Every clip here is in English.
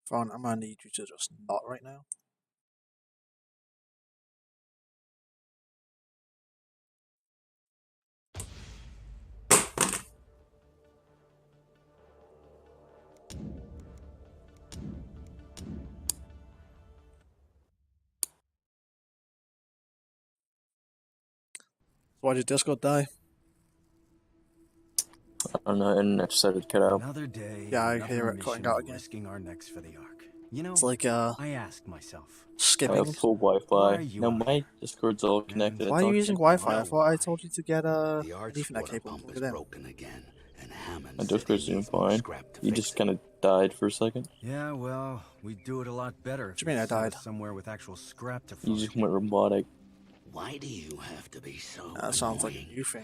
Phone, I'm gonna need you to just not right now. Why'd your Discord die? I don't know, internet decided to cut out. Another day. Yeah, I hear it cutting out again. Risking our necks for the Ark. You know, It's like I ask myself, I skipping. have full why Wi-Fi. are you No, on my Discord's all connected. Why it's are all you using connected. Wi-Fi? I thought I told you to get an The Arch Ethernet water cable. pump Look is at him. broken again, and Hammond My said he Discord's doing needs more fine. scrap to You fix just it. kind of died for a second. Yeah, well, we'd do it a lot better if do you mean I sent us died? somewhere with actual scrap to You find. just went robotic. Why do you have to be so That sounds like a annoying? new thing.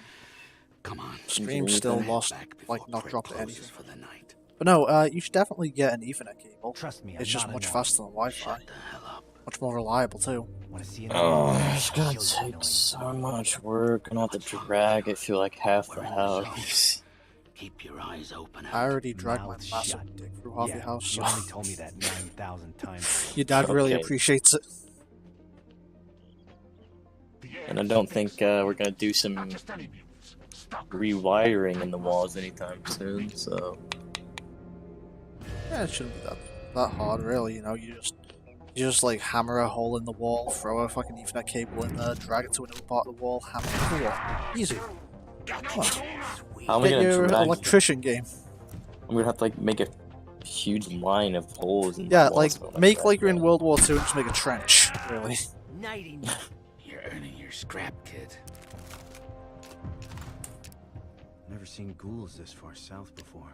Come on, Stream Anything? still head lost, back before like not Craig dropped closes anything. for the night. But no, you should definitely get an Ethernet cable. Trust me, It's just much annoying. faster than Wi-Fi. Shut the hell up. Much more reliable too. Want to see an Oh, annoying? it's gonna I'll show you take annoying. so much work. I'm gonna have to drag it through like half the house. Keep your eyes open. I already dragged my Mouth massive shut. dick through half Yeah, your house, so you only told me that 9,000 times. your dad really Okay. appreciates it. And I don't think we're gonna do some rewiring in the walls anytime soon, so... Yeah, it shouldn't be that hard, really. You know, you just like hammer a hole in the wall, throw a fucking Ethernet cable in there, drag it to another part of the wall, hammer it to the wall. Easy. Come on. How am I Get gonna your drag... electrician game. I'm gonna have to like make a huge line of holes in Yeah, the like walls. make like you're in World War II and just make a trench. Really. You're earning your scrap, kid. Never seen ghouls this far south before.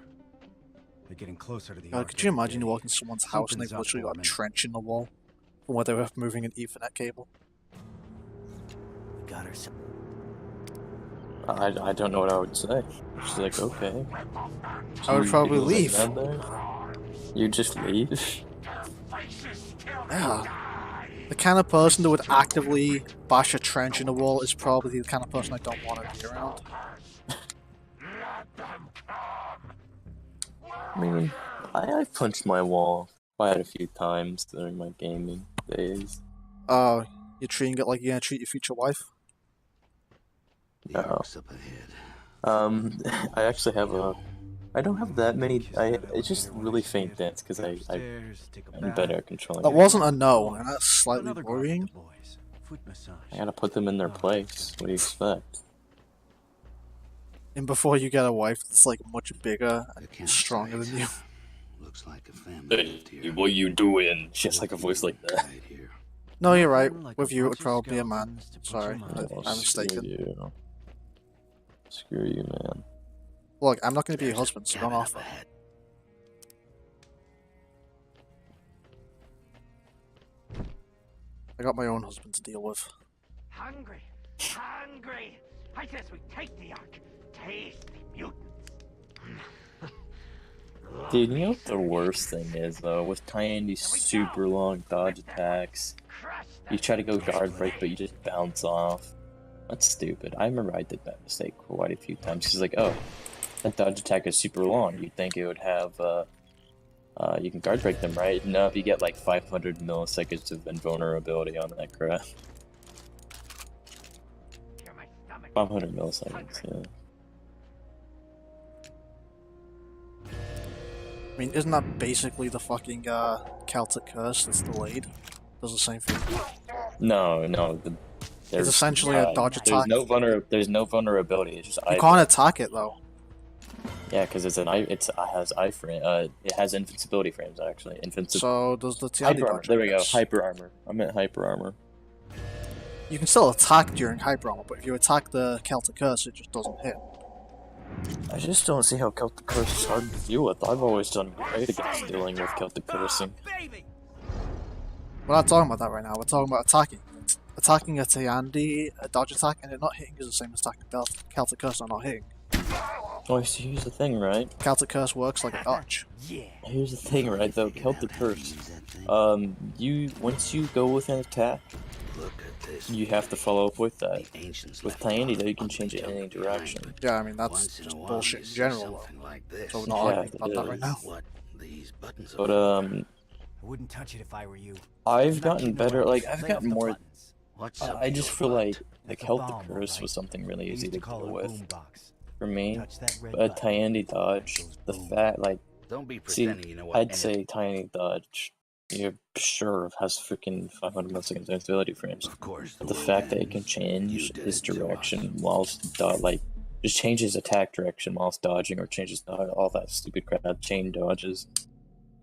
They're getting closer to the God, Ark could you every imagine you day. walk into someone's house and they've Something's up literally got a for me. trench in the wall from where they were moving an Ethernet cable? We got ourselves. I don't know what I would say. She's like, okay. I would You probably do like leave. that there? You just leave? Yeah. The kind of person that would actively bash a trench in the wall is probably the kind of person I don't want to be around. I mean, I've punched my wall quite a few times during my gaming days. Oh, you're treating it like you're gonna treat your future wife? The No. Ark's up ahead. I actually have a... I don't have that many... it's just really faint dents because I'm better at controlling That it. wasn't a no, and that's slightly Another go worrying. with the boys. Foot massage. I gotta put them in their place. What do you expect? And before you get a wife that's like much bigger The and stronger than you. Looks like a family lived here. What you doing? She has like a voice like that. Right here. No, you're right. Like With a you, it bunch would of probably be a man. skeletons to put Sorry, your mind Oh, I'm mistaken. Screw you. Screw you, man. Look, I'm not going to be your There's a husband, so don't cabin offer. up ahead. I got my own husband to deal with. Hungry, hungry. I guess we take the Ark. Taste the mutants. Dude, you know what the worst thing is, though? With these super long dodge attacks, Crush you try to go guard break, but you just bounce off. That's stupid. I remember I did that mistake quite a few times. He's like, oh, that dodge attack is super long. You'd think it would have, you can guard break them, right? No, you get like 500 milliseconds of invulnerability on that crap. You're my stomach. 500 milliseconds, yeah. I mean, isn't that basically the fucking Celtic curse that's delayed? Does the same thing. No, It's essentially a dodge There's attack. there's no vulnerability. It's just You can't attack it though. Yeah, because it has iframe. It has invincibility frames actually. So does the Tiandi Hyper armor. dodge? There we go. attacks. Hyper armor. I meant hyper armor. You can still attack during hyper armor, but if you attack the Celtic curse, it just doesn't hit. I just don't see how Celtic Curse is hard to deal with. I've always done great against dealing with Celtic Cursing. We're not talking about that right now. We're talking about attacking. Attacking a Tiandi, a dodge attack, and it not hitting is the same as attacking Celtic curse and not hitting. Oh, see, here's the thing, right? Celtic curse works like a dodge. Here's the thing, right? Though Celtic Curse, once you go with an attack, Look at this. you have to follow up with that. The ancients With left Tiandi, a though, you can lot change it in any of junk behind, direction. but Yeah, I mean that's once in just a while bullshit you in see general though. something like this. So we're not Yeah, arguing about that right now. What these buttons But are. I wouldn't touch it if I were you. I've Not gotten you know better. what? Like I've Lay off gotten the more. buttons. What's up, I just you feel lot? like That's a Help the bomb, Curse alright. was something really They easy used to to call deal it a with boombox. for me. Touch that red But button. Tiny Dodge, Goes the boom. fat like. Don't be See, pretending you know what I'd any- say Tiny Dodge. You're sure has freaking 500 milliseconds invincibility frames. Of course. But the fact that it can change his direction whilst like just change his attack direction whilst dodging, or changes all that stupid crap, chain dodges.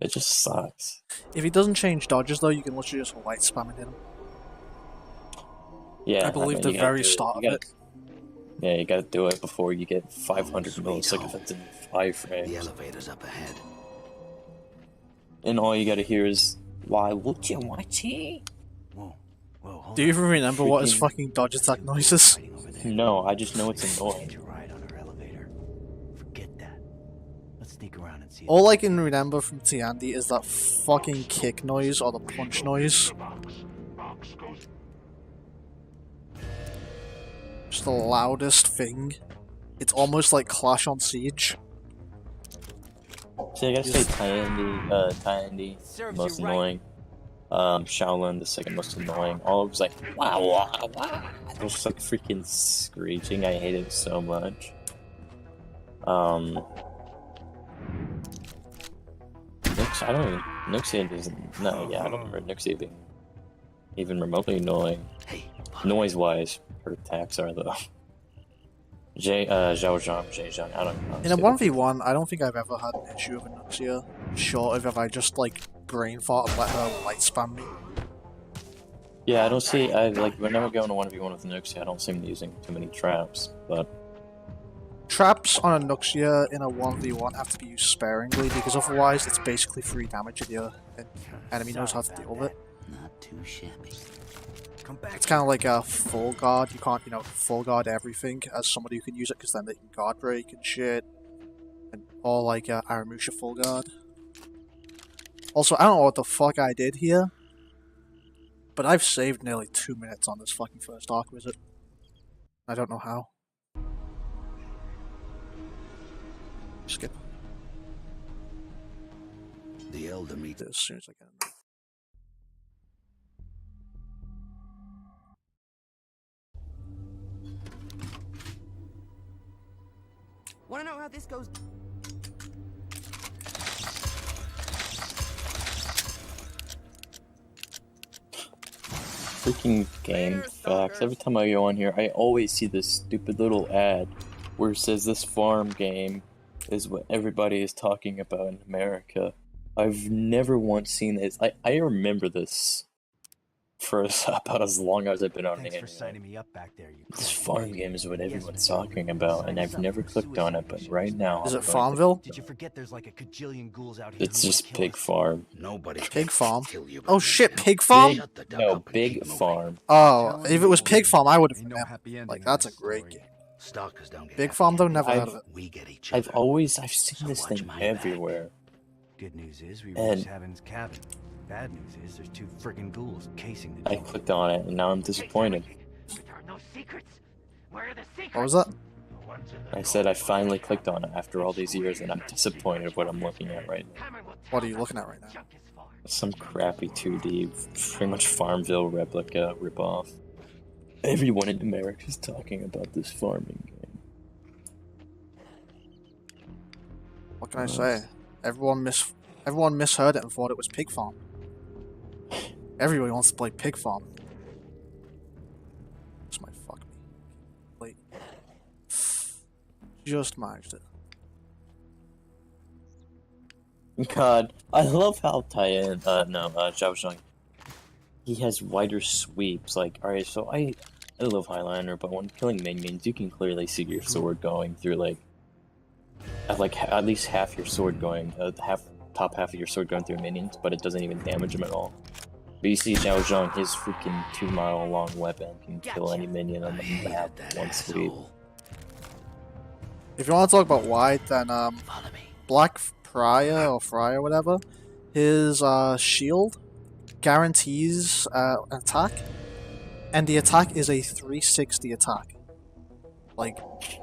It just sucks. If he doesn't change dodges though, you can literally just light spam and hit him. Yeah, I believe mean, the you gotta very do it. start You of gotta- Yeah, you gotta do it before you get 500 Sweet milliseconds home. in 5 The frames. elevator's up ahead. And all you gotta hear is, "Why would you watch it?" Whoa, hold Do you on. even remember what his Freaking- fucking dodge attack noise is? Fighting over there. No, I just know it's Get annoying. your ride on our elevator. Forget that. Let's sneak around and see. All I can remember from Tiandi is that fucking kick noise or the punch noise. Just the loudest thing. It's almost like Clash on Siege. See, I gotta say Tandy, Serves most you right. annoying. Shaolin, the second most annoying. All of it was like, wow, wow, wow. It was just like freaking screeching. I hate it so much. I don't even, Nuxia doesn't, no, yeah, I don't remember Nuxia being even remotely annoying. Hey, Noise-wise, her attacks are though. Zhao Zhang, I don't know. In a 1v1, I don't think I've ever had an issue with Anuxia, short of if I just like brain fart and let her light spam me. Yeah, I don't see, whenever I go into 1v1 with Nuxia, I don't see him using too many traps, but Traps on Anuxia in a 1v1 have to be used sparingly because otherwise it's basically free damage if your enemy knows how to deal with it. not too shabby. Come back. It's kind of like a full guard. You can't, full guard everything as somebody who can use it because then they can guard break and shit. Or like Aramusha full guard. Also, I don't know what the fuck I did here, but I've saved nearly 2 minutes on this fucking first arc visit. I don't know how. Skip The elder meet. it as soon as I get in. Wanna know how this goes? freaking game facts. Every time I go on here, I always see this stupid little ad where it says this farm game is what everybody is talking about in America. I've never once seen this. I remember this for about as long as I've been on the Thanks for internet. signing me up back there. You This crazy farm idiot. game is what Yes, everyone's Mr. talking about, and I've never clicked on it, but right now Is I'm it going to- Farmville? Did you forget there's like a cajillion ghouls out here? It's who wanna just kill Pig us? Farm. Nobody Pig can Farm? kill you, Oh but shit, you know. Pig Farm? Shut the duck No, up and Big keep moving. Farm. Oh, if it was Pig Farm, I would have Ain't been no there. happy ending Like, in that's that a great story. game. Stalkers don't get Big happy Farm though, endings. never heard of it. We get each I've other. seen So this watch thing my back. everywhere. Good news is we And- reached Heaven's cabin. Bad news is there's 2 friggin' ghouls casing the I door. clicked on it, and now I'm disappointed. There are no secrets. Where are the secrets? What was that? I said I finally clicked on it after all these years, and I'm disappointed with what I'm looking at right now. What are you looking at right now? Some crappy 2D, pretty much Farmville replica ripoff. Everyone in America is talking about this farming game. What can I say? Everyone misheard it and thought it was Pig Farm. Everybody wants to play Pig Farm. This might fuck me. Wait. Just managed it. God, I love how Zhao Zhang, he has wider sweeps. Like, alright, so I love Highlander, but when killing minions, you can clearly see your sword going through, at least half your sword going, top half of your sword going through minions, but it doesn't even damage them at all. But you see Zhao Zhang, his freaking 2-mile long weapon can kill any minion on the map That one sweep. asshole. If you want to talk about why, then Follow me. Black Friar or Friar, whatever, his shield guarantees an attack, and the attack is a 360 attack. Like,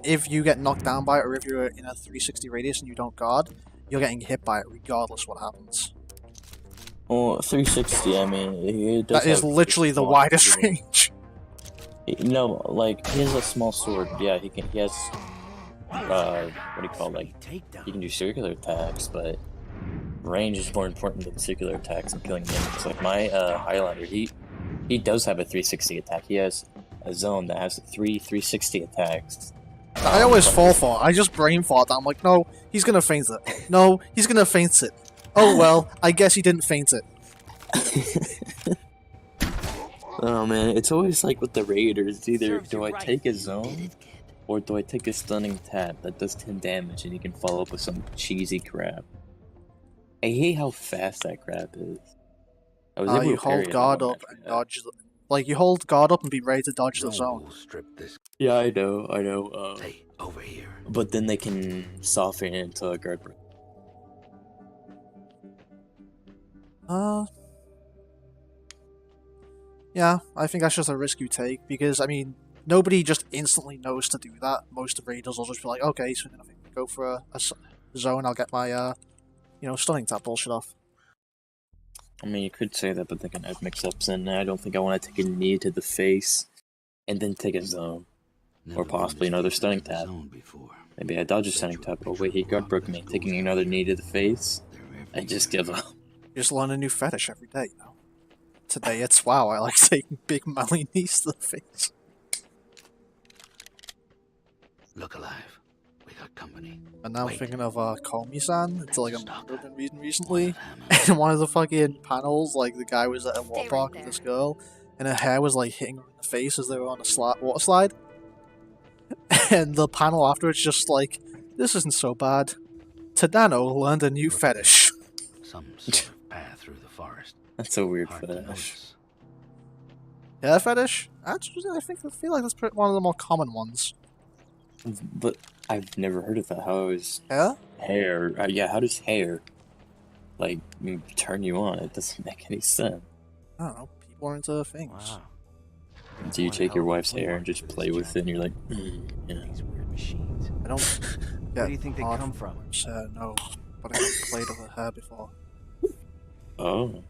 if you get knocked down by it, or if you're in a 360 radius and you don't guard, you're getting hit by it regardless what happens. Oh, 360. I mean, it does That is have literally the small widest sword. range. No, like he has a small sword. Yeah, he can. He has. What do you call it? Like Takedown. he can do circular attacks, but range is more important than circular attacks and killing minions. Like my Highlander, he does have a 360 attack. He has a zone that has 360 attacks. I always fall for it. I just brain fart that. I'm like, no, he's gonna feint it. No, he's gonna feint it. Oh well, I guess he didn't feint it. Oh man, it's always like with the raiders. It's either Serves do you I right. take a You did zone it, kid. or do I take a stunning tap that does 10 damage and you can follow up with some cheesy crap. I hate how fast that crap is. I was able You to parry hold it guard one up after and that. dodge. Like you hold guard up and be ready to dodge the No zone. will strip this. Yeah, I know. Hey, over here. But then they can soften it into a guard break. Yeah, I think that's just a risk you take because I mean nobody just instantly knows to do that. Most of the raiders will just be like, okay, so I think go for a zone. I'll get my stunning tap bullshit off. I mean, you could say that, but they can have mix-ups, and I don't think I want to take a knee to the face and then take a zone. Never possibly been another this stunning deep into the tap. zone before. Maybe I dodge a stunning tap. Oh wait, he guard broke me. Taking another knee to the face. I just give up. You just learn a new fetish every day, you know. Today it's wow, I like taking big manly knees to the face. Look alive. We got company. And now I'm Wait. thinking of Komi-san. It's like a Stop. manga I've been reading recently. Hammer. In one of the fucking panels, like the guy was at a water Stay park right with this there. girl, and her hair was like hitting her in the face as they were on a water slide. And the panel afterwards just like, this isn't so bad. Tadano learned a new Look at fetish. Some sort of path through the forest. That's a weird Hard to fetish. notice. Hair fetish? I feel like that's one of the more common ones. But I've never heard of that. How is Hair? hair? Yeah, how does hair like turn you on? It doesn't make any sense. I don't know. People are into things. Wow. Do you One take your hell of a wife's flea hair and market just for play this with it, job. and you're like, yeah. These weird machines. I don't Where get do you think they hard come from? no, but I have played with her hair before. Oh.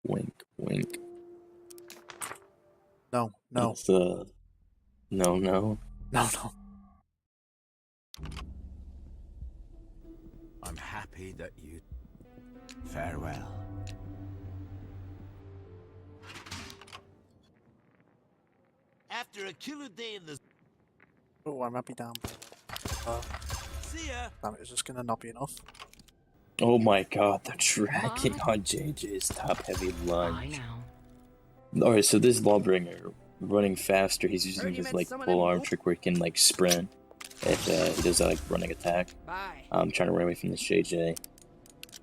Wink, wink. No. It's, no. No. I'm happy that you... Farewell. After a killer day in the... Oh, I might be down. See ya! Damn it, is this gonna not be enough? Oh my god, the tracking on JJ's top-heavy I lunge. know. Alright, so this Lawbringer running faster, he's using Heard you his met like someone full in arm Gold? trick where he can like sprint. If he does that like running attack. Bye. I'm trying to run away from this JJ.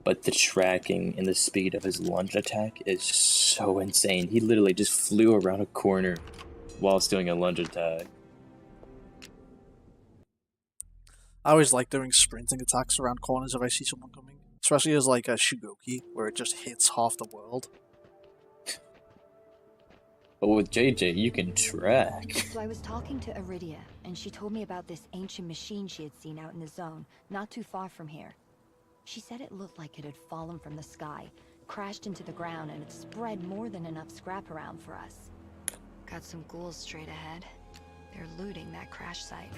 But the tracking and the speed of his lunge attack is so insane. He literally just flew around a corner whilst doing a lunge attack. I always like doing sprinting attacks around corners if I see someone coming. Especially as like a Shugoki, where it just hits half the world. But with JJ, you can track. So I was talking to Iridia, and she told me about this ancient machine she had seen out in the zone, not too far from here. She said it looked like it had fallen from the sky, crashed into the ground, and it spread more than enough scrap around for us. Got some ghouls straight ahead. They're looting that crash site.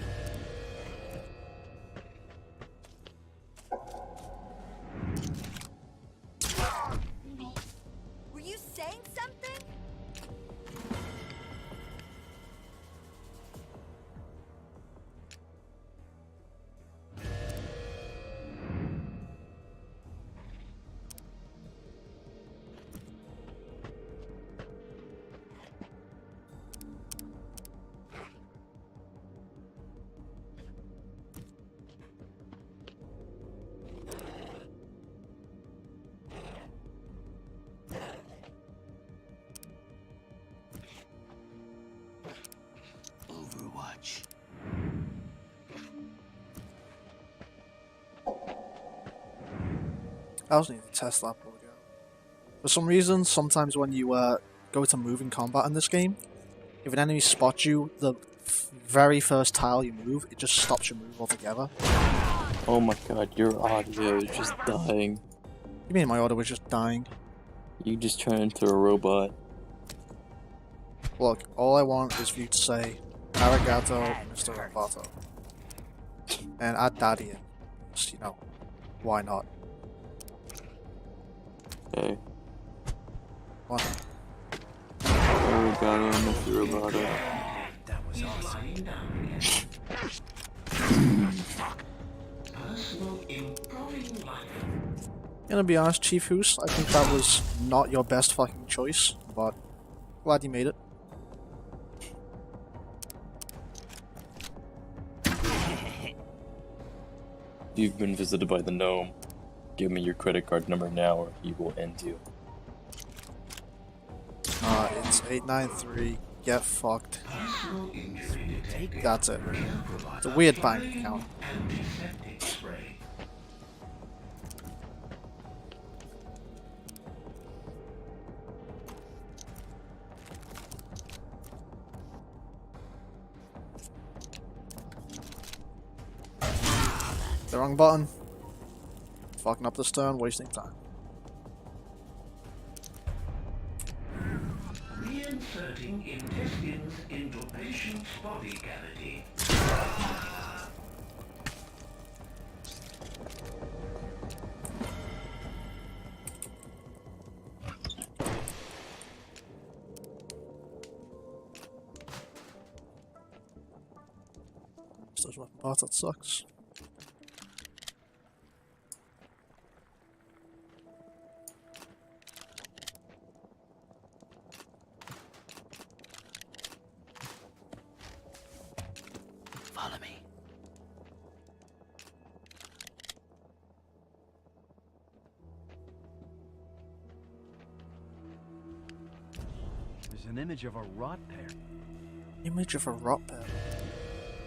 Were you saying something? Overwatch. I also need to test that bug out. For some reason, sometimes when you go to moving combat in this game, if an enemy spots you, the very first tile you move, it just stops your move altogether. Oh my god, your audio is just dying. You mean my audio was just dying? You just turned into a robot. Look, all I want is for you to say, Arigato, Mr. Roboto. And add Daddy in. Just, you know, why not? Okay. Why not? Arigato, Mr. Roboto. That was awesome. Gonna be honest, Chief Hoos, I think that was not your best fucking choice, but glad you made it. You've been visited by the gnome. Give me your credit card number now or he will end you. It's 893, get fucked. That's it. It's a weird bank account. The wrong button. Fucking up the stone, wasting time. Reinserting intestines into patient's body cavity. Still weapon part, that sucks. Follow me. There's an image of a rot pear. Image of a rot pear.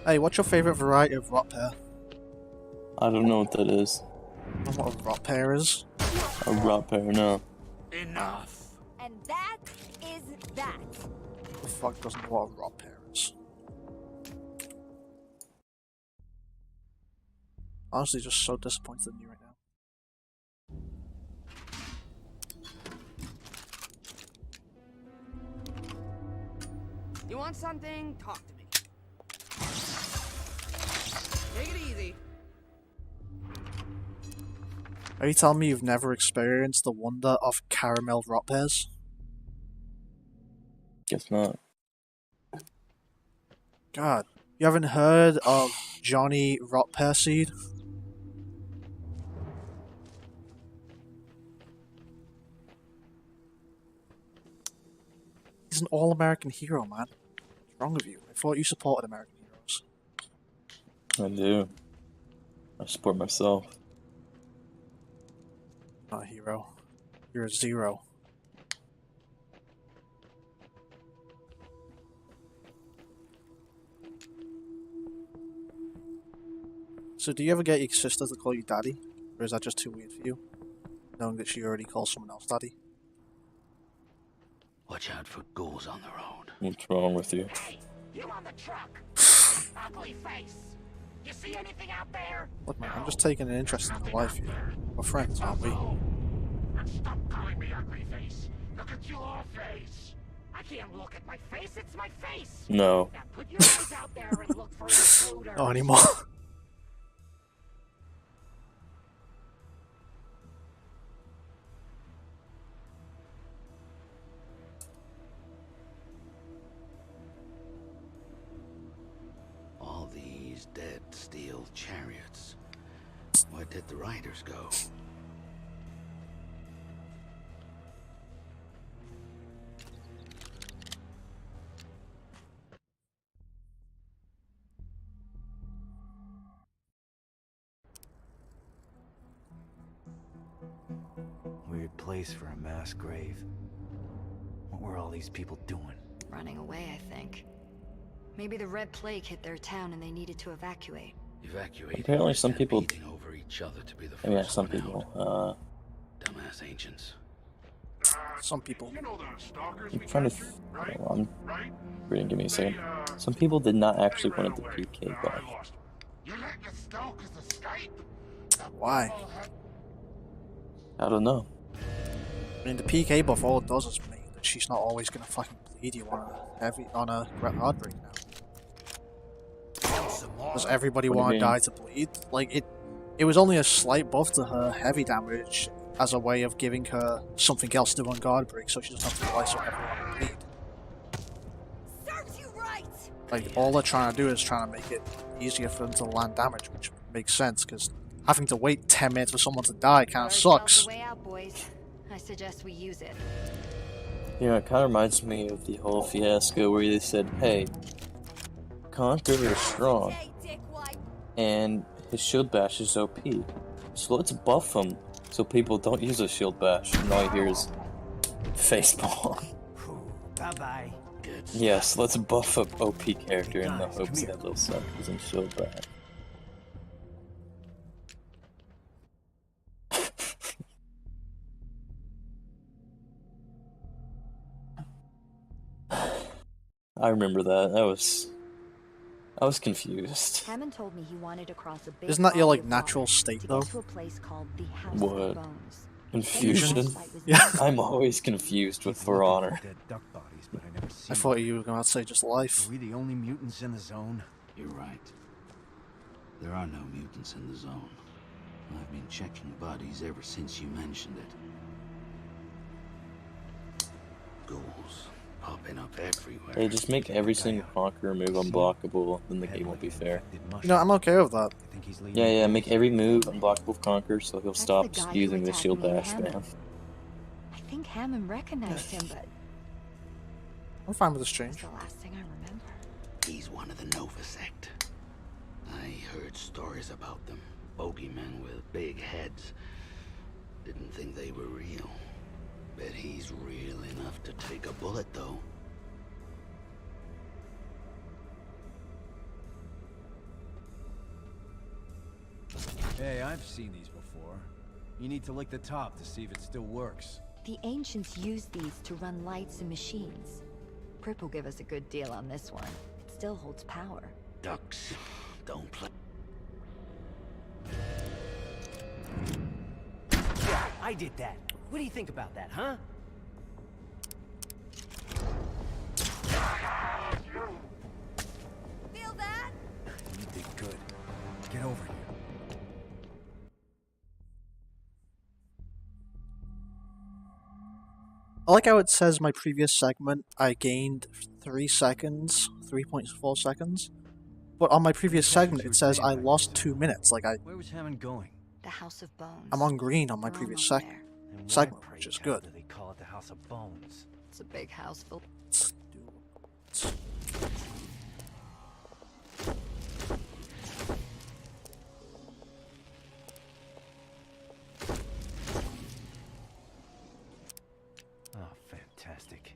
Hey, what's your favorite variety of rot pear? I don't know what that is. You know what a rot pear is? A rot pear, no. Enough. And that is that. Who the fuck doesn't know what a rot pear is? Honestly, just so disappointed in you right now. You want something? Talk to me. Take it easy. Are you telling me you've never experienced the wonder of caramel rot pears? Guess not. God, you haven't heard of Johnny Rot Pear Seed? He's an all-American hero, man. What's wrong with you? I thought you supported American heroes. I do. I support myself. Not a hero. You're a zero. So do you ever get your sister to call you daddy? Or is that just too weird for you? Knowing that she already calls someone else daddy? Watch out for ghouls on the road. What's wrong with you? Hey, you on the truck? Ugly face. You see anything out there? Look man, I'm just taking an interest in your life here. We're friends, aren't we? And stop calling me ugly face. Look at your face. I can't look at my face, it's my face. No. Now put your eyes out there and look for intruders. Not anymore. All these dead steel chariots. Where did the riders go? Weird place for a mass grave. What were all these people doing? Running away, I think. Maybe the Red Plague hit their town and they needed to evacuate. Evacuating. Apparently some people- Beating over each other to be the Oh, yeah, first some one people. out. Dumbass ancients. Some people. I'm trying to. Hold on. Reading, give me a second. Some people did not actually want the PK buff. Why? I don't know. I mean, the PK buff, all it does is mean that she's not always gonna fucking bleed you on a hard break now. Does everybody want to die to bleed? Like, it was only a slight buff to her heavy damage as a way of giving her something else to do on guard break, so she doesn't have to rely so heavily on bleed. Serves you right. Like, all they're trying to do is trying to make it easier for them to land damage, which makes sense, because having to wait 10 minutes for someone to die kind of sucks. Way out, boys. I suggest we use it. Yeah, it kind of reminds me of the whole fiasco where they said, hey, Conqueror is strong, and his shield bash is OP, so let's buff him so people don't use a shield bash, and all you hear is facepalm. Bye-bye. Yes, let's buff up OP character in the hopes that they'll suck using shield bash. I remember that. I was confused. Hammond told me he wanted to cross a big Isn't that your, body like, of natural water state, to though? get to a place called the House What? of Bones. Confusion? Yeah. I'm always confused with For Honor. Dead duck bodies, but I never I seen thought you were going to say just life. Are we the only mutants in the zone? You're right. There are no mutants in the zone. I've been checking bodies ever since you mentioned it. Ghouls popping up everywhere. Hey, just make every single Conqueror move unblockable, then the game won't be fair. You know, I'm okay with that. Yeah, make every move unblockable with Conqueror so he'll stop the guy who using the attacked shield me in dash Hammond. spam. I think Hammond recognized him, but I'm fine with this that's change. the last thing I remember. He's one of the Nova sect. I heard stories about them. Bogeymen with big heads. Didn't think they were real. Bet he's real enough to take a bullet, though. Hey, I've seen these before. You need to lick the top to see if it still works. The ancients used these to run lights and machines. Prip will give us a good deal on this one. It still holds power. Ducks, don't play. Yeah, I did that. What do you think about that, huh? Feel that? You did good. Get over here. I like how it says my previous segment, I gained 3 seconds, 3.4 seconds. But on my previous segment, it says I lost 2 minutes. Like, Where was Hammond going? The House of Bones. I'm on green on my We're previous almost segment, there. And segment, why, which is pray good. tell, do they call it the House of Bones? It's a big house filled. Oh, fantastic.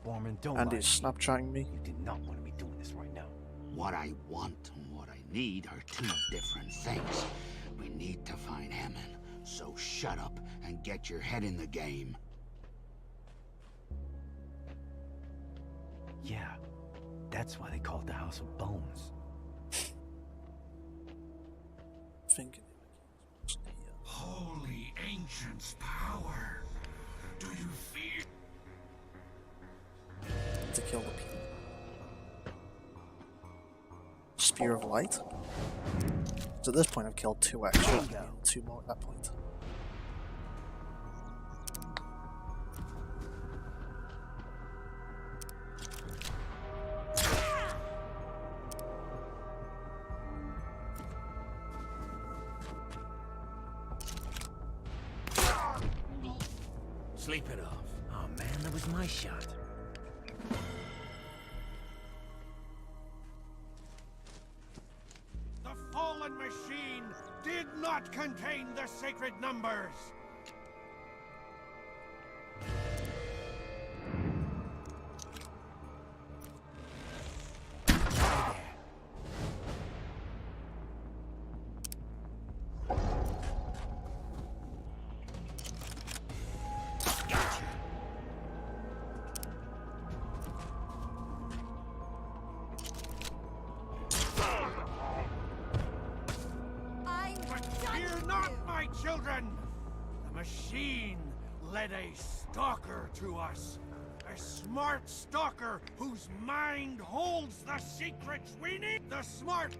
Borman, don't lie Andy's to me. Snapchatting me. You did not want to be doing this right now. What I want and what I need are two different things. We need to find Hammond, so shut up and get your head in the game. Yeah, that's why they call it the House of Bones. Thinking. Holy Ancient's power. Do you fear? To kill the people. Spear of Light. So at this point I've killed 2 extra. 2 more at that point. Sleep it off. Oh man, that was my shot. The fallen machine did not contain the sacred numbers. children! The machine led a stalker to us. A smart stalker whose mind holds the secrets we need. The smart...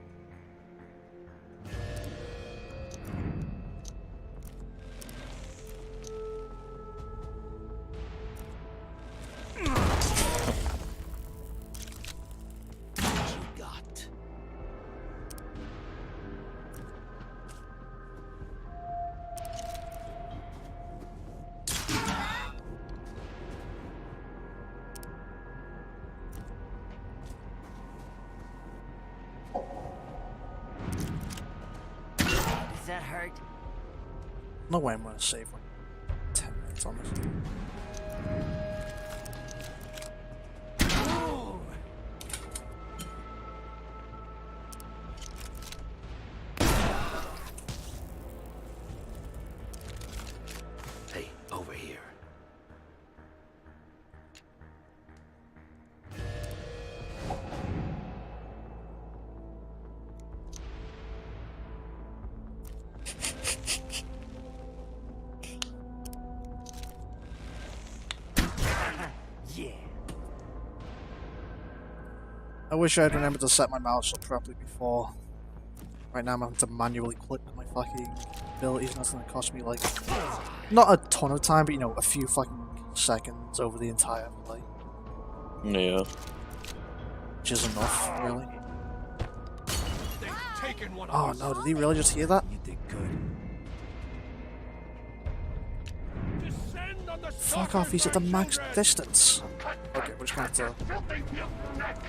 Does that hurt? No way I'm gonna save like 10 minutes on this. Hey, over here. Yeah. I wish I had remembered to set my mouse up properly before. Right now I'm having to manually click my fucking abilities and that's gonna cost me like, not a ton of time, but you know, a few fucking seconds over the entire play. Yeah. Which is enough, really. They've taken one Oh of us. no, did he really just hear that? You did good. Descend on the Fuck off, he's at the max children. distance. Okay, we're just gonna have to... Filthy mutant neck.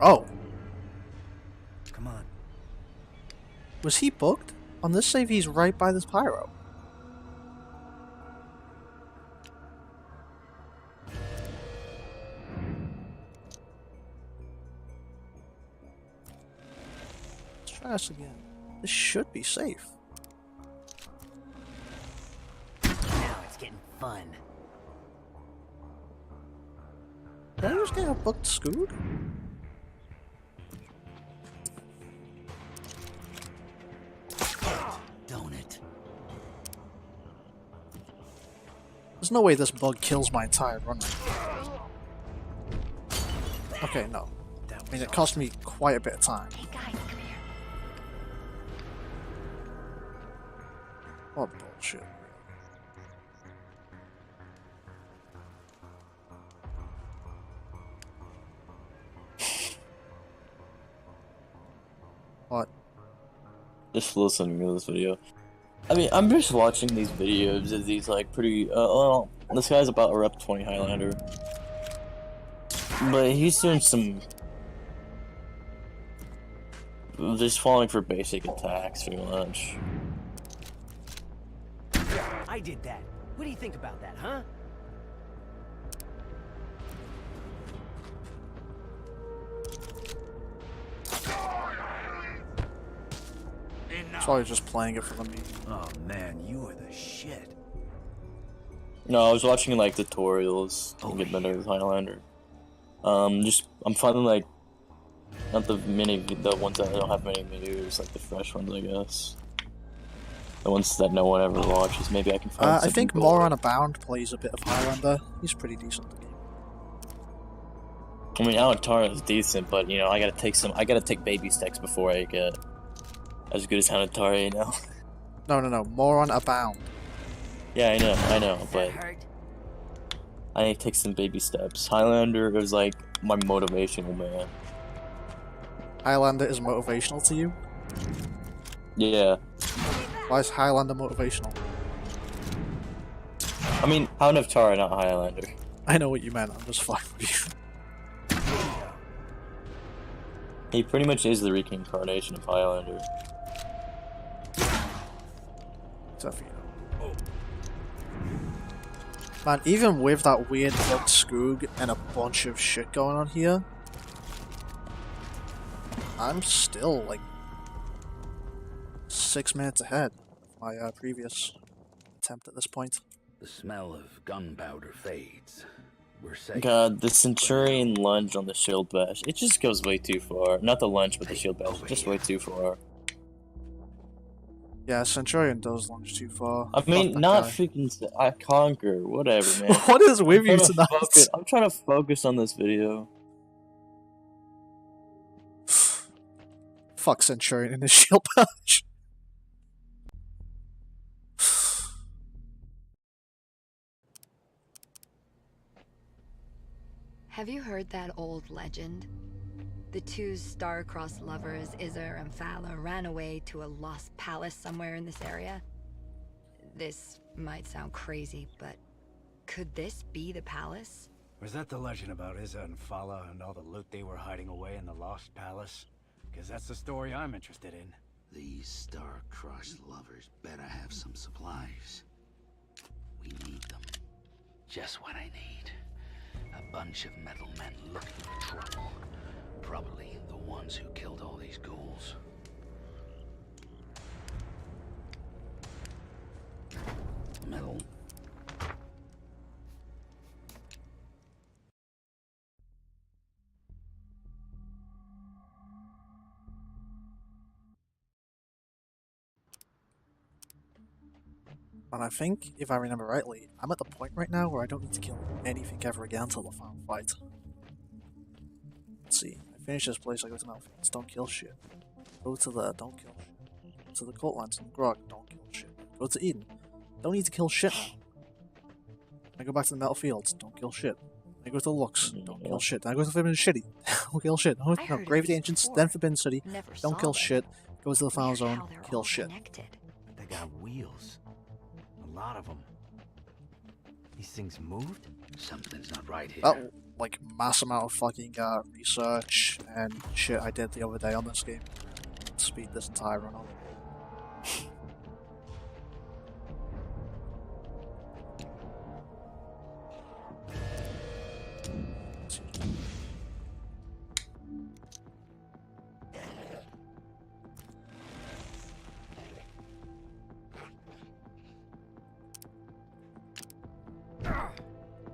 Oh! Come on. Was he booked? On this save he's right by this pyro. Let's try this again. This should be safe. Now it's getting fun. Did I just get a booked Scoot? Don't it? There's no way this bug kills my entire run. Okay, no. I mean, it cost me quite a bit of time. Hey guys, come here. What bullshit. What? Just listening to this video. I mean, I'm just watching these videos of these like pretty. Well, this guy's about a rep 20 Highlander, but he's doing some just falling for basic attacks pretty much. I did that. What do you think about that, huh? Probably just playing it for the meme. Oh man, you are the shit. No, I was watching like tutorials to get better with Highlander. I'm finding like not the ones that don't have many menus, like the fresh ones, I guess. The ones that no one ever watches. Maybe I can find. I think More on a Bound plays a bit of Highlander. He's pretty decent at the game. I mean, Alantara is decent, but you know, I gotta take baby steps before I get as good as Alantara, you know. No. More on a Bound. Yeah, I know, but I need to take some baby steps. Highlander is like my motivational man. Highlander is motivational to you? Yeah. Why is Highlander motivational? I mean, Hound of Tara, not Highlander. I know what you meant, I'm just fucking with you. He pretty much is the reincarnation of Highlander. Except for you. Man, even with that weird bugged Skoog and a bunch of shit going on here, I'm still like 6 minutes ahead of my previous attempt at this point. The smell of gunpowder fades. We're safe. God, the Centurion lunge on the shield bash. It just goes way too far. Not the lunge, but the shield bash. Just way too far. Yeah, Centurion does lunge too far. I mean, not freaking... I conquer. Whatever, man. What is with you tonight? I'm trying to focus on this video. Fuck Centurion in his shield bash. Have you heard that old legend? The two star-crossed lovers, Izzer and Fala, ran away to a lost palace somewhere in this area. This might sound crazy, but could this be the palace? Was that the legend about Izza and Fala and all the loot they were hiding away in the Lost Palace? Because that's the story I'm interested in. These star-crossed lovers better have some supplies. We need them. Just what I need. A bunch of metal men looking for trouble. Probably the ones who killed all these ghouls. Metal. And I think, if I remember rightly, I'm at the point right now where I don't need to kill anything ever again until the final fight. Let's see. I finish this place, I go to Malfields, don't kill shit. Go to there, don't kill shit. Go to the Courtlands and Grog, don't kill shit. Go to Eden, don't need to kill shit now. I go back to the Metal Fields, don't kill shit. I go to the Lux, don't kill shit. I go to Forbidden City, don't kill shit. No, Grave of the Ancients, then Forbidden City, don't kill shit. Go to the Final Zone, kill shit. But they got wheels. A lot of them. These things moved? Something's not right here. That, like, mass amount of fucking research and shit I did the other day on this game. Speed this entire run up.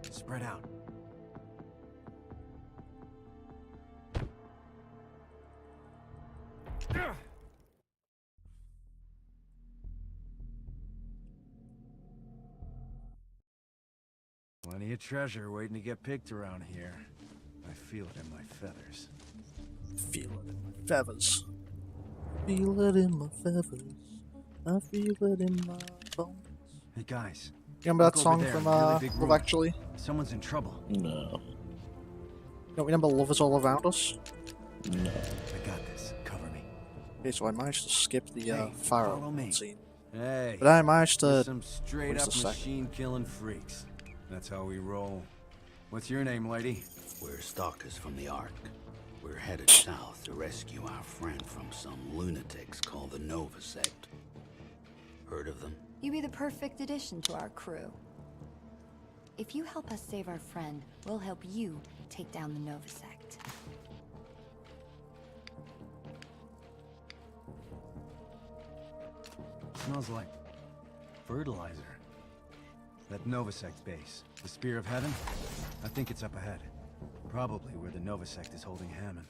Spread out. Plenty of treasure waiting to get picked around here. I feel it in my feathers. Feel it in my feathers. Feel it in my feathers. I feel it in my bones. Hey guys. You remember that song from Love Actually? Someone's in trouble. No. Don't remember Love Is All Around Us? No. I got this. Cover me. Okay, so I managed to skip the Pharaoh scene. Hey. But I managed to... Some straight up machine killing freaks. That's how we roll. What's your name, lady? We're stalkers from the Ark. We're headed south to rescue our friend from some lunatics called the Nova Sect. Heard of them? You'd be the perfect addition to our crew. If you help us save our friend, we'll help you take down the Nova Sect. Smells like fertilizer. That Nova Sect base, the Spear of Heaven, I think it's up ahead. Probably where the Nova Sect is holding Hammond.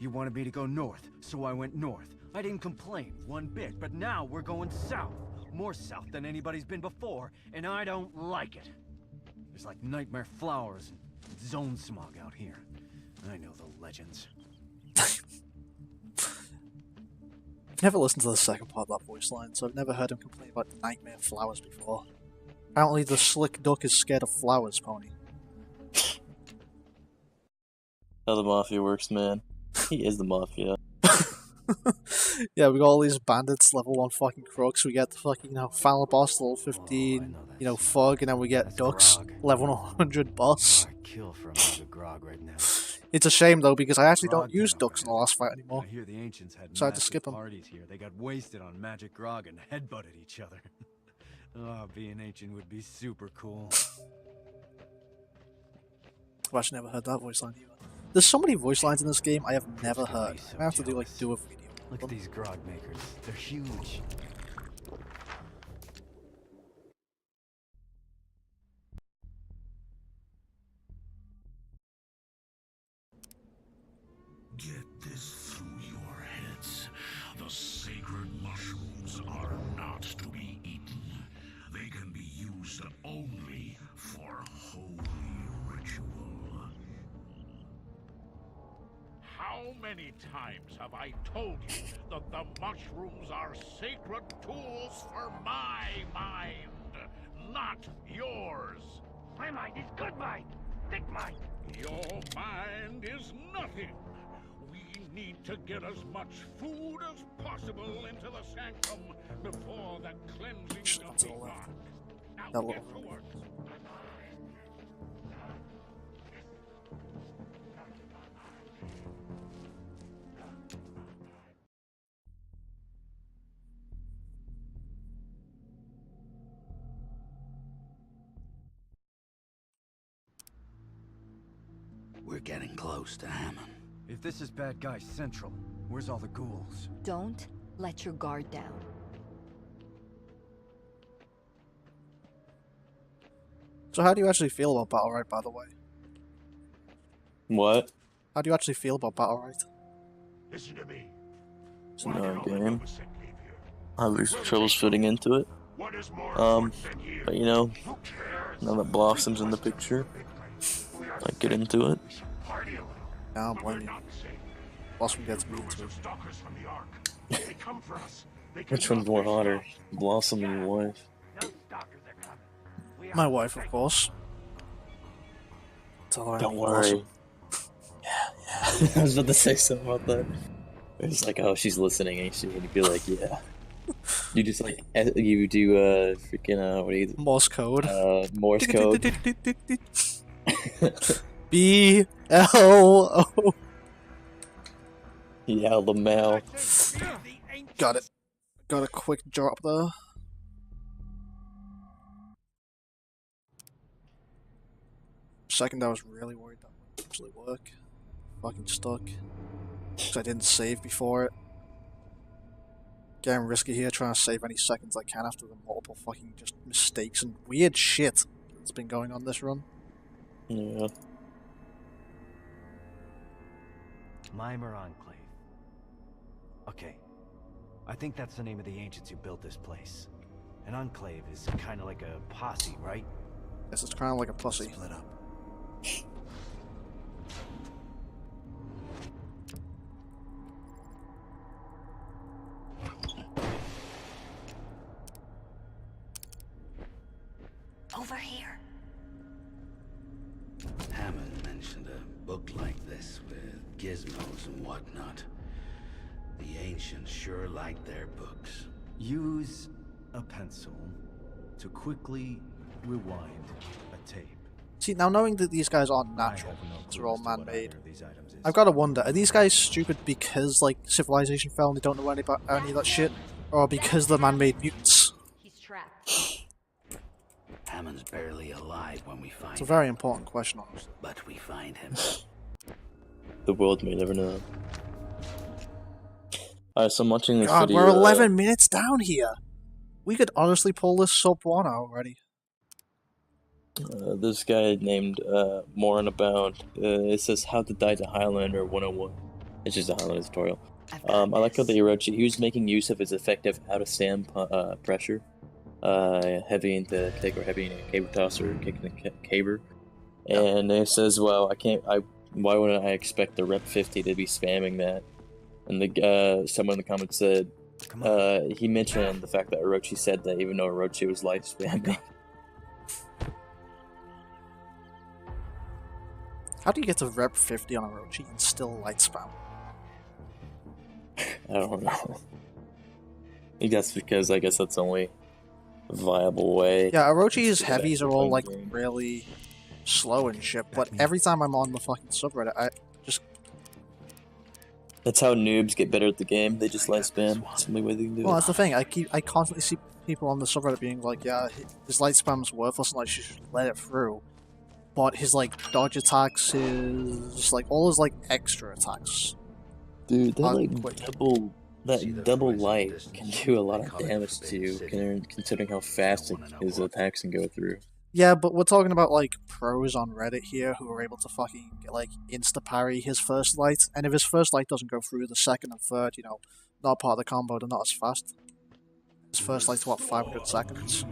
You wanted me to go north, so I went north. I didn't complain one bit, but now we're going south. More south than anybody's been before, and I don't like it. There's like nightmare flowers and zone smog out here. I know the legends. I've never listened to the second part of that voice line, so I've never heard him complain about the nightmare flowers before. Apparently the slick duck is scared of flowers, Pony. How the Mafia works, man. He is the Mafia. Yeah, we got all these bandits, level 1 fucking crooks, we get the fucking, final boss, level 15, Fug, and then we get ducks, level 100 boss. I'd kill for a mug of grog right now. It's a shame though, because I actually don't use ducks in the last fight anymore. I hear the ancients had So I had to skip them. parties here. They got wasted on magic grog and headbutted each other. Oh, being ancient would be super cool. I've actually never heard that voice line either. There's so many voice lines in this game I have never gonna heard. be so I have to do jealous. a video. Look at these grog makers. They're huge. Get this through your heads. The sacred mushrooms are not to be eaten. They can be used only for holy ritual. How many times have I told you that the mushrooms are sacred tools for my mind, not yours? My mind is good mind. Thick mind. Your mind is nothing. We need to get as much food as possible into the sanctum before the cleansing of the rock. Now get to work. We're getting close to Hammond. If this is bad guy central, where's all the ghouls? Don't let your guard down. So how do you actually feel about Battle Right, by the way? What? How do you actually feel about Battle Right? Listen to me. It's another game. I lose troubles fitting into it. But you know, now that Blossom's in the picture, I get into it. I don't blame you. Blossom gets me too. Which one's more hotter, Blossom or your wife? My wife, of course. Don't worry. Yeah. I was about to say something about that. It's like, oh, she's listening, ain't she? And you'd be like, yeah. You just like, you do freaking, what do you do? Morse code. Morse code. B-L-O. Yeah, the mail. Got it. Got a quick drop there. Second, I was really worried that would actually work. Fucking stuck. Because I didn't save before it. Getting risky here, trying to save any seconds I can after the multiple fucking just mistakes and weird shit that's been going on this run. Yeah. Mimer Enclave. Okay. I think that's the name of the ancients who built this place. An enclave is kind of like a posse, right? Yes, it's kind of like a pussy. Split up. Over here. Hammond mentioned a book like this with gizmos and whatnot. The ancients sure like their books. Use a pencil to quickly rewind a tape. See, now knowing that these guys aren't I natural, have no these clue are all as to what man-made, either of these items is. I've got to wonder, are these guys stupid because, like, civilization fell and they don't know any of that shit? Or because they're man-made mutants? He's trapped. Hammond's barely alive when we find It's a him, very important question, honestly. but we find him. The world may never know. Alright, so I'm watching this God, video. we're 11 minutes down here! We could honestly pull this sub 1 out already. This guy named More Abound. It says How to Die to Highlander 101. It's just a Highlander tutorial. I like how the Orochi, he was making use of his effective out-of-stand pressure. Heavy into kick or heavy into caber toss or kick into caber. And it says, well, why wouldn't I expect the Rep 50 to be spamming that? And the someone in the comments said, he mentioned the fact that Orochi said that even though Orochi was light spamming. How do you get to Rep 50 on Orochi and still light spam? I don't know. I think that's because I guess that's the only viable way. Yeah, Orochi's to heavies are actually all, play like, the game. really slow and shit, but every time I'm on the fucking subreddit, I just... That's how noobs get better at the game. They just light spam. It's the only way they can do Well, it. that's the thing. I constantly see people on the subreddit being like, yeah, his light spam's worthless and like you should let it through. But his like dodge attacks, his like all his like extra attacks. Dude, that like quick. double light can do a lot of damage to you, considering how fast his attacks can go through. Yeah, but we're talking about like pros on Reddit here who are able to fucking like insta parry his first light, and if his first light doesn't go through, the second and third, you know, not part of the combo, they're not as fast. His first light's what, 500 seconds?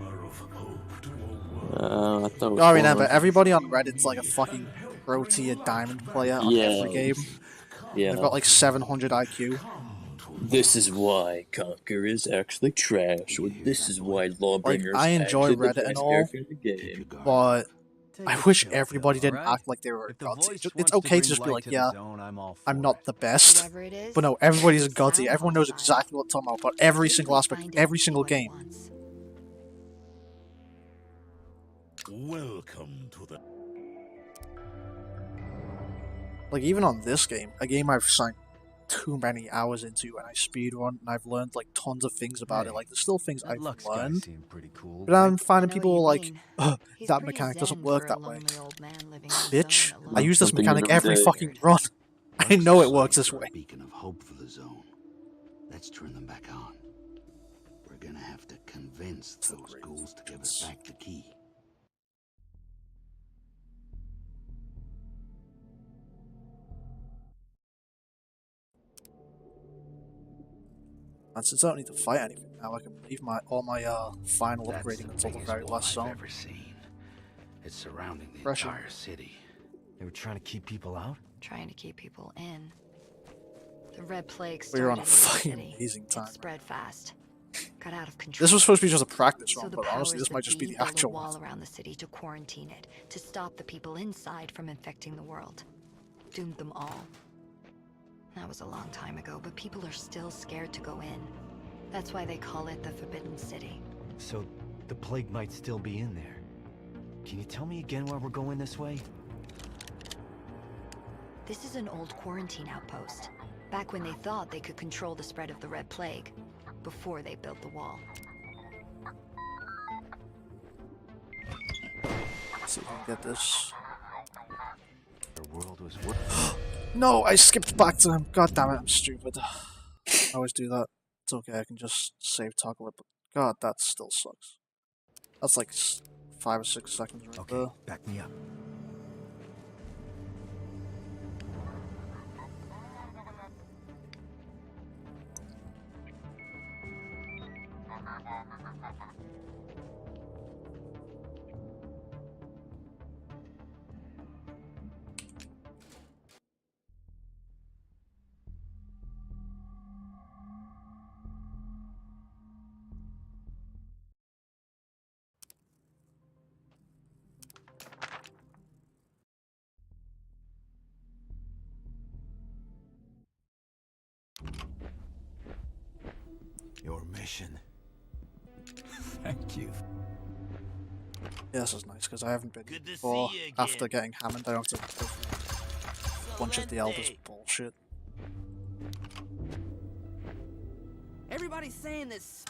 I thought. I remember everybody on Reddit's like a fucking pro tier diamond player on every game. Yeah, they've got like 700 IQ. This is why Conquer is actually trash, or this is why Lawbringers. Like, I enjoy Reddit and all, but I wish everybody didn't act like they were gutsy. It's okay to just be like, yeah, I'm not the best, but no, everybody's gutsy. Everyone knows exactly what I'm talking about every single aspect, every single game. Welcome to the. Like even on this game, a game I've sunk too many hours into, and I speedrun, and I've learned like tons of things about it. Like there's still things I've learned, cool, but I'm finding people like, that mechanic doesn't work that way. Bitch, I use this mechanic every fucking run. I know it works this way. Beacon of hope for the zone. Let's turn them back on. We're gonna have to convince those ghouls to give us back the key. And since I don't need to fight anything now, I can leave all my final upgrading until the very last zone. It's surrounding the Pressure. entire city. They were trying to keep people out? Trying to keep people in. The Red Plague We were on a started in the fucking city. amazing time. It spread fast. Got out of control. This was supposed to be just a practice So run, the but honestly, powers this might just be that the built actual a wall one. around the city to quarantine it, to stop the people inside from infecting the world. Doomed them all. That was a long time ago, but people are still scared to go in. That's why they call it the Forbidden City. So, the plague might still be in there. Can you tell me again why we're going this way? This is an old quarantine outpost. Back when they thought they could control the spread of the Red Plague. Before they built the wall. Let's see if we can get this. Their world was No, I skipped back to them. God damn it, I'm stupid. I always do that. It's okay, I can just save toggle it, but god, that still sucks. That's like 5 or 6 seconds right there. Back me up. Your mission. Thank you. Yeah, this is nice, because I haven't been before. After getting Hammond, I don't have to go through a bunch of the Elders bullshit. Everybody's saying this.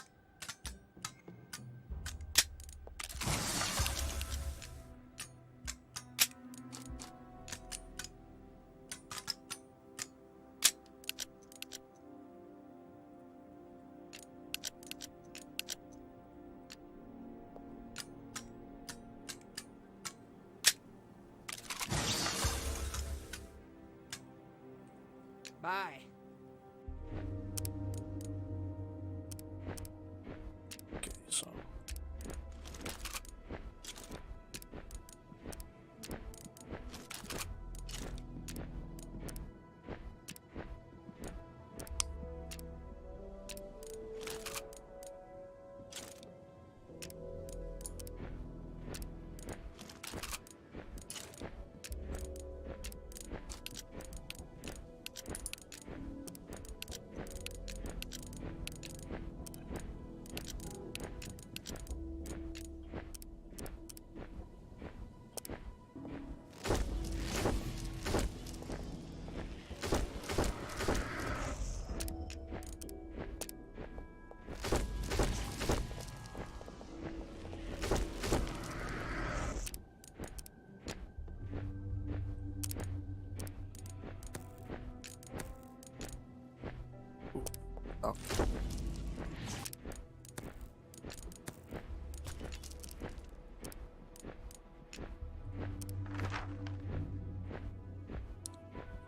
Bye. Okay, so...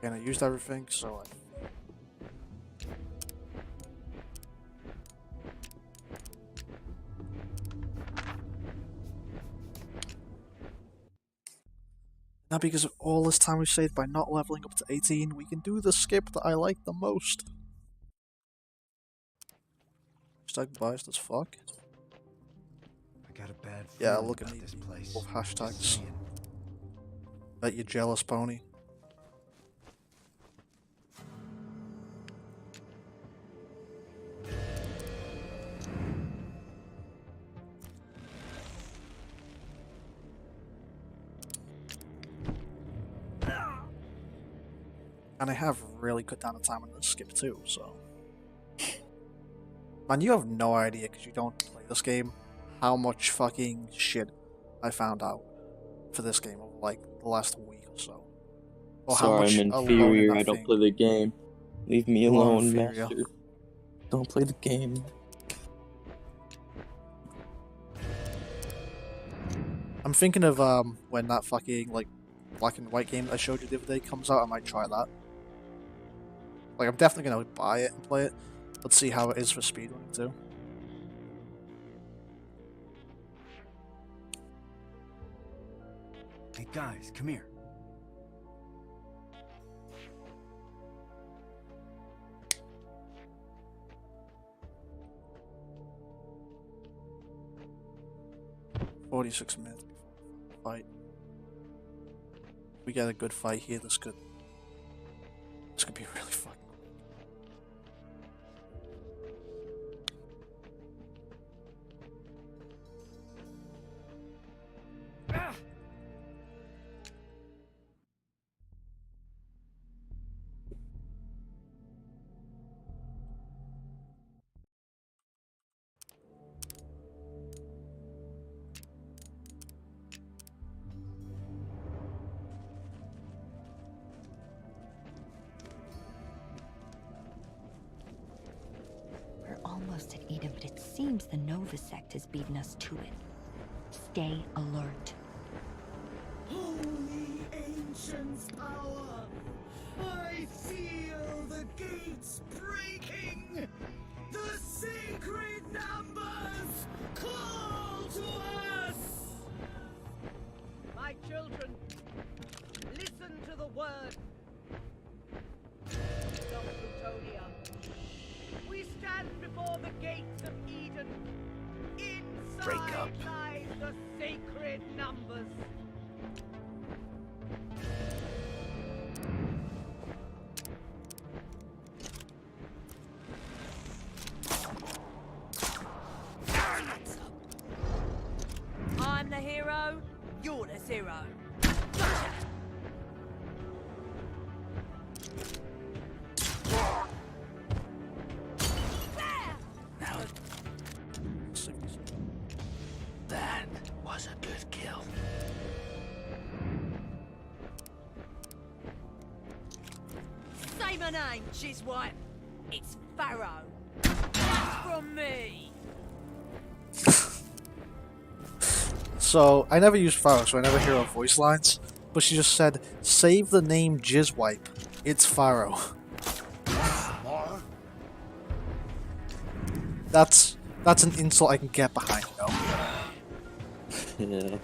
And I used everything, so I... Now because of all this time we've saved by not leveling up to 18, we can do the skip that I like the most. Hashtag biased as fuck. I got a bad Yeah, feeling look at about me. this place. Both hashtags. Just saying. Bet you jealous, pony. And I have really cut down the time on the skip too, so... Man, you have no idea, because you don't play this game, how much fucking shit I found out for this game over, like, the last week or so. Or how Sorry, much I'm alone inferior. in that I don't thing. play the game. Leave me You are alone, inferior. master. Don't play the game. I'm thinking of, when that fucking, like, black and white game I showed you the other day comes out, I might try that. Like, I'm definitely gonna buy it and play it. Let's see how it is for speedrunning too. Hey guys, come here. "46 minutes before the fight. We get a good fight here. This could be really fucking. We're almost at Eden, but it seems the Nova sect has beaten us to it. Stay alert. Holy Ancient's power! I feel the gates breaking! The sacred numbers call to us! My children, listen to the word. Of Plutonia. We stand before the gates of Eden. Inside lies the sacred numbers. I'm the hero, you're the zero. Gotcha. That was a good kill. Say my name, Jizwipe. It's Pharaoh. That's from me. So, I never use Pharaoh, so I never hear her voice lines. But she just said, "Save the name Jizzwipe. It's Pharaoh." That's an insult I can get behind, you know? Yeah.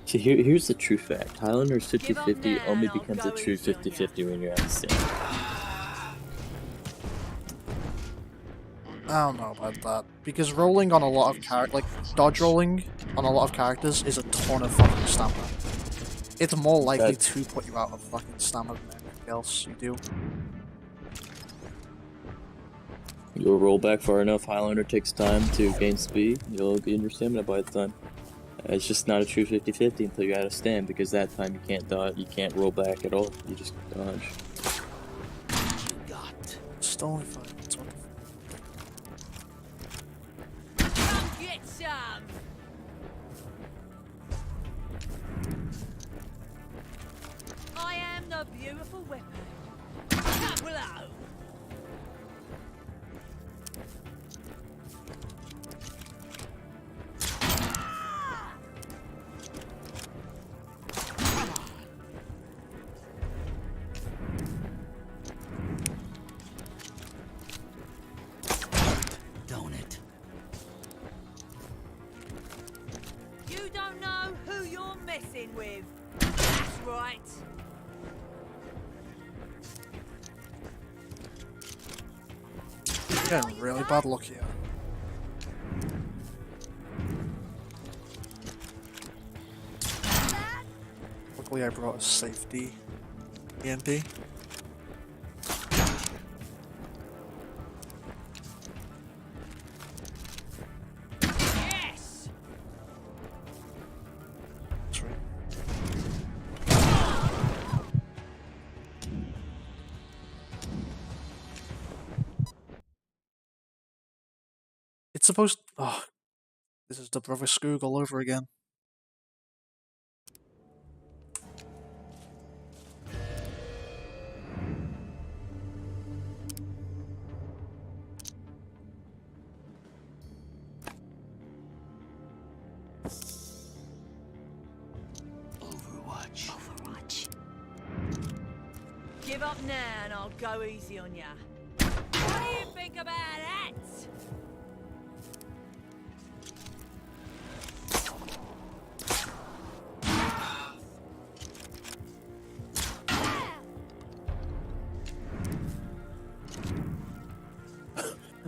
See, here's the true fact. Highlander's 50-50 only becomes a true 50-50 when you're on the stand. I don't know about that. Because rolling on a lot of like, dodge rolling on a lot of characters is a ton of fucking stamina. It's more likely to put you out of fucking stamina than anything else you do. You'll roll back far enough, Highlander takes time to gain speed, you'll gain your stamina by the time. It's just not a true 50-50 until you're out of stand, because that time you can't dodge, you can't roll back at all, you just dodge. It's only fine. It's okay. Come get some. I am the beautiful weapon. Come below. don't it? You don't know who you're messing with. That's right. You're getting really bad luck here. Luckily I brought a safety EMP. Yes. That's right. It's supposed. Oh, this is the Brother Skoog all over again. Overwatch. Give up now and I'll go easy on ya. What do you think about that?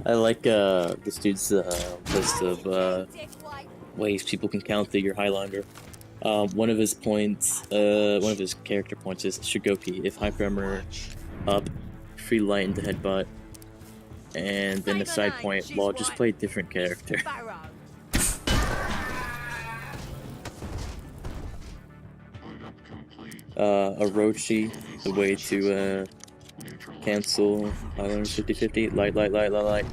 I like this dude's list of ways people can counter your Highlander. One of his points, one of his character points is Shigoki. If hyper armor up, free light into headbutt, and then a side point. Well, just play a different character. Orochi, the way to cancel Highlander 50-50. Light,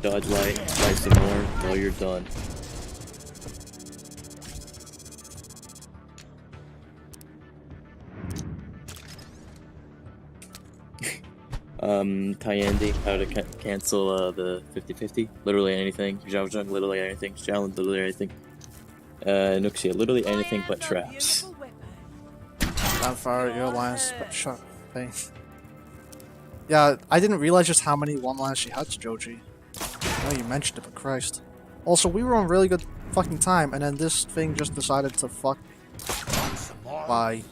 dodge light some more. Oh, you're done. Tyandi, how to cancel the 50-50. Literally anything. Zhao literally anything. Xiaolin, literally anything. Nuxia, literally anything but traps. Down far at your lines, but shot thing. Yeah, I didn't realize just how many one-liners she had to Joji. I know you mentioned it, but Christ. Also, we were on really good fucking time, and then this thing just decided to fuck me by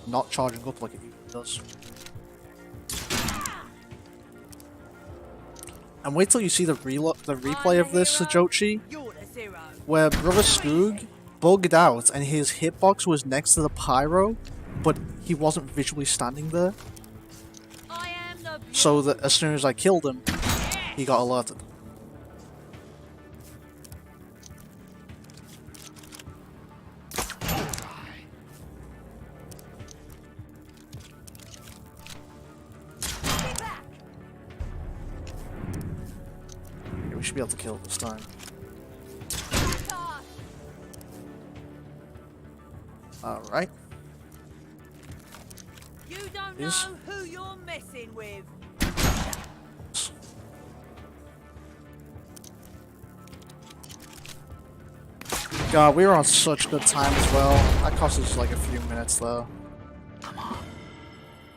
not charging up like it usually does. And wait till you see the replay of this, Sajochi, where Brother Skoog bugged out and his hitbox was next to the pyro, but he wasn't visually standing there. So that as soon as I killed him, he got alerted. Yeah, we should be able to kill it this time. Alright. You don't know who you're messing with. God, we were on such good time as well. That cost us like a few minutes though. Come on.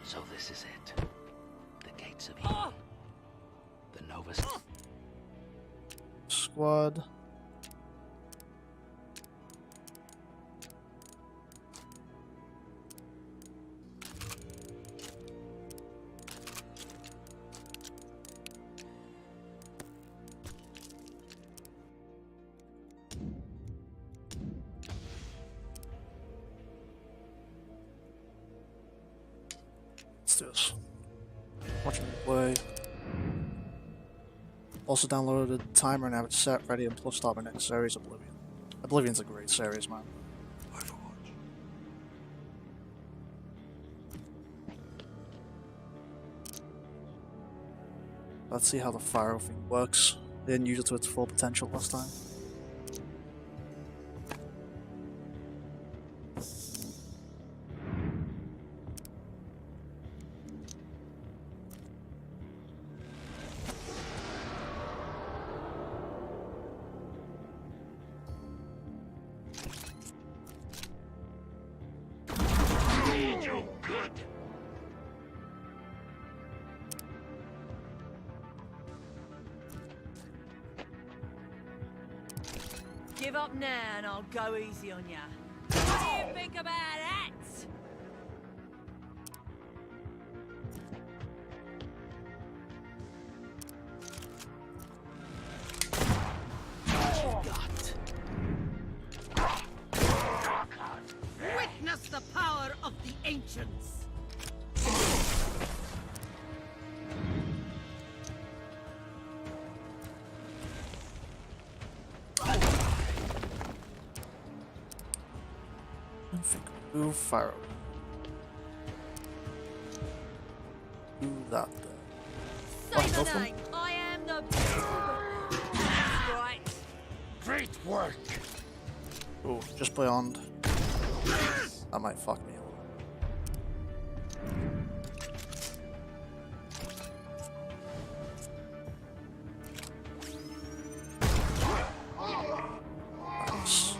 So this is it. The gates of Eden. The Nova Squad. Let's do this. Watching me play. Also downloaded a timer and have it set, ready, and plus start my next series, Oblivion. Oblivion's a great series, man. Let's see how the fire thing works. They didn't use it to its full potential last time. Give up now and I'll go easy on ya. What do you think about that? Witness the power of the ancients. Ooh, fire. Do that. Say my name. I am the. That's right. Great work. Oh, just beyond. That might fuck me up. Nice.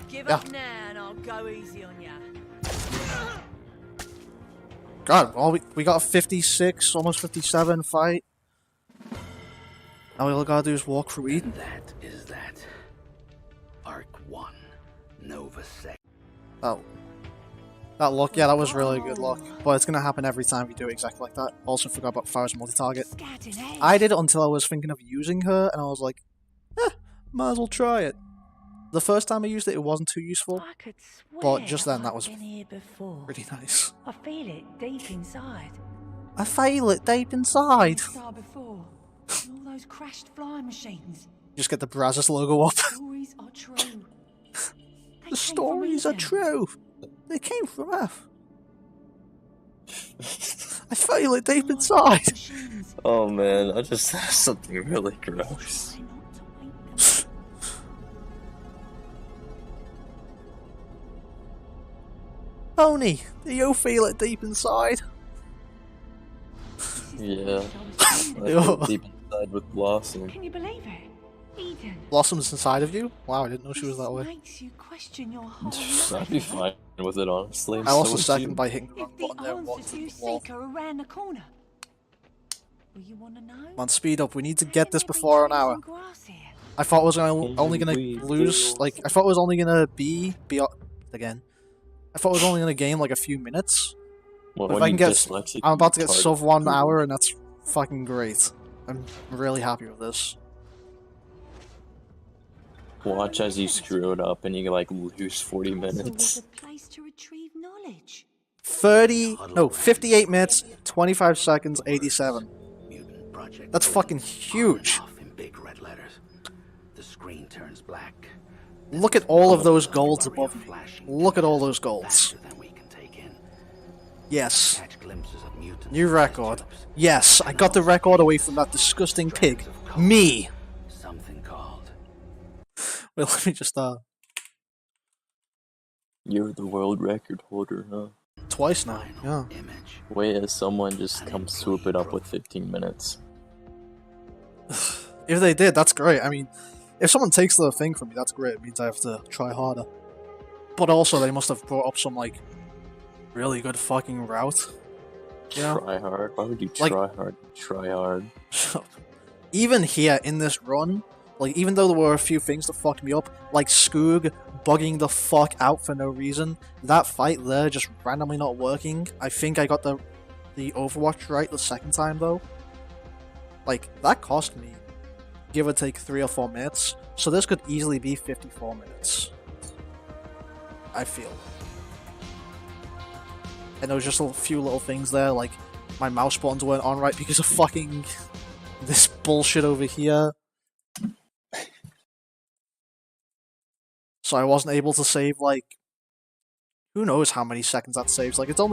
Give up now and I'll go easy on ya. God, well, we got a 56, almost 57 fight. Now all we gotta do is walk through Eden. That is that. Arc 1, Nova Sec. Oh. That look, yeah, that was really good luck. But it's gonna happen every time we do it exactly like that. Also forgot about Farah's multi-target. I did it until I was thinking of using her, and I was like, might as well try it. The first time I used it, it wasn't too useful. I could swear But just then, that I've was been here before. pretty nice. I feel it deep inside. I feel it deep inside. Saw before. All those crashed flying machines. Just get the Brazos logo up. Stories are true. The stories are true. They came from Earth. I feel it deep inside. Oh man, I just saw something really gross. Tony, do you feel it deep inside? Yeah. I feel deep inside with Blossom. Can you believe it? Eden. Blossom's inside of you? Wow, I didn't know she was that way. Makes you question your whole life. I'd be fine with it, honestly. I lost So a would second you. by hitting the wrong The button there and walked answers into you the wall. seek are around the corner. Well, you want to know? Come on, speed up. We need to get this before an hour. I thought it was only gonna lose, like, I thought it was only gonna be again. I thought it was only gonna gain like a few minutes. Well, But if when I can you get, dyslexic, I'm about to get it's sub hard 1 to- hour, and that's fucking great. I'm really happy with this. Watch as you screw it up and you like lose 40 minutes. A place to retrieve knowledge. 58 minutes, 25 seconds, 87. That's fucking huge. In big red letters. The screen turns black. Look at all of those golds above me. Look at all those golds. Yes. New record. Yes, I got the record away from that disgusting pig. Me! Something called. Wait, let me just, You're the world record holder, huh? twice now, yeah. Wait as someone just comes swoop it up with 15 minutes. If they did, that's great. I mean, if someone takes the thing from me, that's great. It means I have to try harder. But also, they must have brought up some, like, really good fucking route. You know? Try hard? Why would you Like- try hard? Try hard. Even here, in this run, like, even though there were a few things that fucked me up, like Skoog bugging the fuck out for no reason, that fight there just randomly not working. I think I got the Overwatch right the second time, though. Like, that cost me, give or take 3 or 4 minutes, so this could easily be 54 minutes. I feel. And there was just a few little things there, like my mouse buttons weren't on right because of fucking this bullshit over here. So I wasn't able to save, like, who knows how many seconds that saves. Like, it's almost